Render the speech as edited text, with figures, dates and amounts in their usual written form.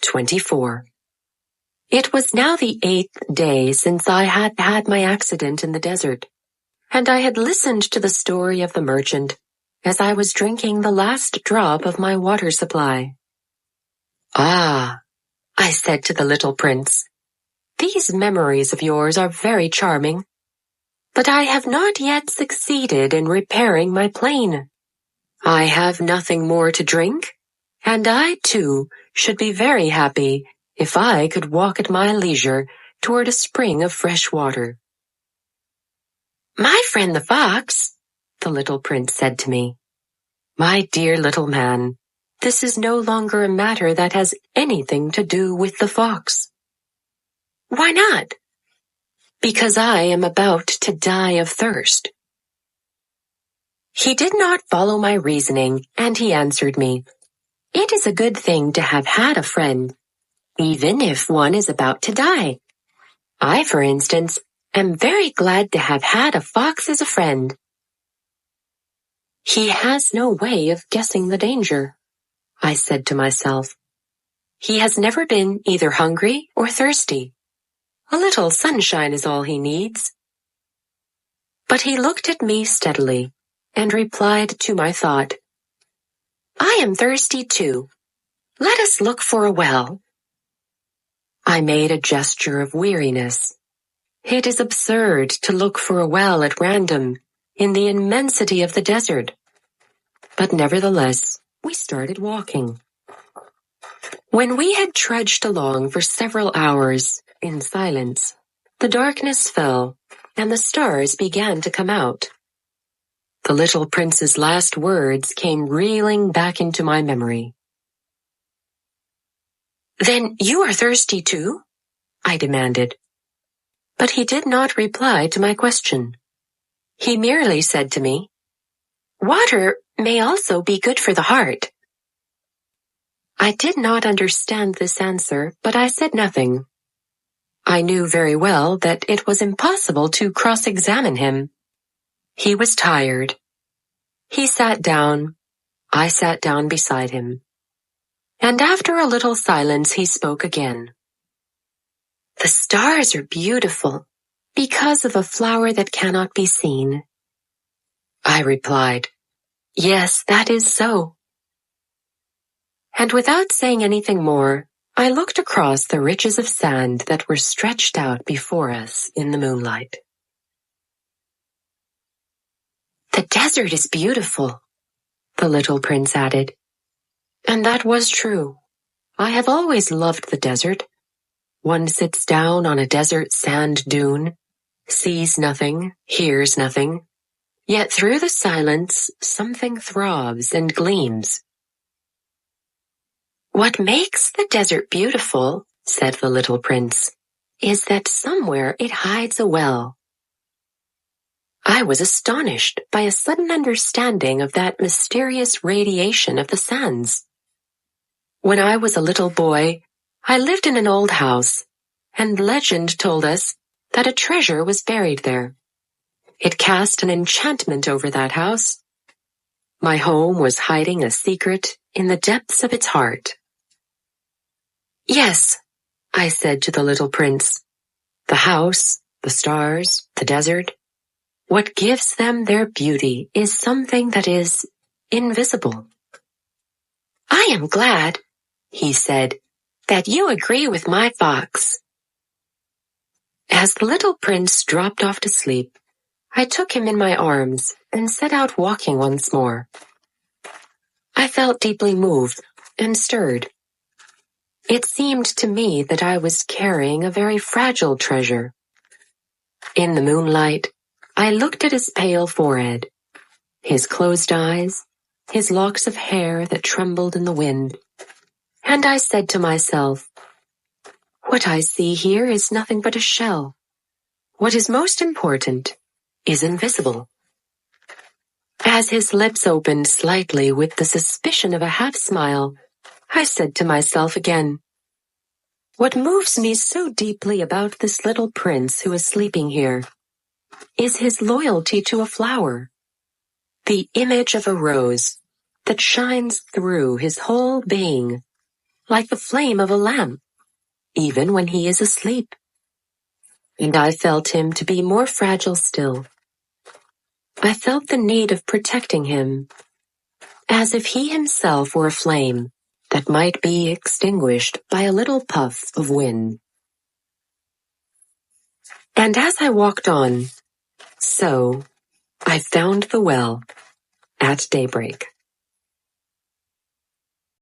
24. It was now the 8th day since I had had my accident in the desert, and I had listened to the story of the merchant as I was drinking the last drop of my water supply. "Ah," I said to the little prince, "these memories of yours are very charming, but I have not yet succeeded in repairing my plane. I have nothing more to drink, and I, too, should be very happy if I could walk at my leisure toward a spring of fresh water." "My friend the fox," the little prince said to me. "My dear little man, this is no longer a matter that has anything to do with the fox." "Why not?" "Because I am about to die of thirst." He did not follow my reasoning, and he answered me, "It is a good thing to have had a friend, even if one is about to die. I, for instance, am very glad to have had a fox as a friend." "He has no way of guessing the danger," I said to myself. "He has never been either hungry or thirsty. A little sunshine is all he needs." But he looked at me steadily and replied to my thought, "I am thirsty too. Let us look for a well." I made a gesture of weariness. It is absurd to look for a well at random in the immensity of the desert. But nevertheless, we started walking. When we had trudged along for several hours in silence, the darkness fell and the stars began to come out. The little prince's last words came reeling back into my memory. "Then you are thirsty too?" I demanded. But he did not reply to my question. He merely said to me, "Water may also be good for the heart." I did not understand this answer, but I said nothing. I knew very well that it was impossible to cross-examine him. He was tired. He sat down. I sat down beside him. And after a little silence, he spoke again. "The stars are beautiful because of a flower that cannot be seen." I replied, "Yes, that is so." And without saying anything more, I looked across the ridges of sand that were stretched out before us in the moonlight. "The desert is beautiful," the little prince added. And that was true. I have always loved the desert. One sits down on a desert sand dune, sees nothing, hears nothing, yet through the silence something throbs and gleams. "What makes the desert beautiful," said the little prince, "is that somewhere it hides a well." I was astonished by a sudden understanding of that mysterious radiation of the sands. When I was a little boy, I lived in an old house, and legend told us that a treasure was buried there. It cast an enchantment over that house. My home was hiding a secret in the depths of its heart. "Yes," I said to the little prince, "the house, the stars, the desert, what gives them their beauty is something that is invisible." "I am glad," he said, "that you agree with my fox." As the little prince dropped off to sleep, I took him in my arms and set out walking once more. I felt deeply moved and stirred. It seemed to me that I was carrying a very fragile treasure. In the moonlight, I looked at his pale forehead, his closed eyes, his locks of hair that trembled in the wind, and I said to myself, "What I see here is nothing but a shell. What is most important is invisible." As his lips opened slightly with the suspicion of a half-smile, I said to myself again, "What moves me so deeply about this little prince who is sleeping here is his loyalty to a flower, the image of a rose that shines through his whole being, like the flame of a lamp, even when he is asleep. And I felt him to be more fragile still. I felt the need of protecting him, as if he himself were a flame that might be extinguished by a little puff of wind. And as I walked on, so I found the well at daybreak.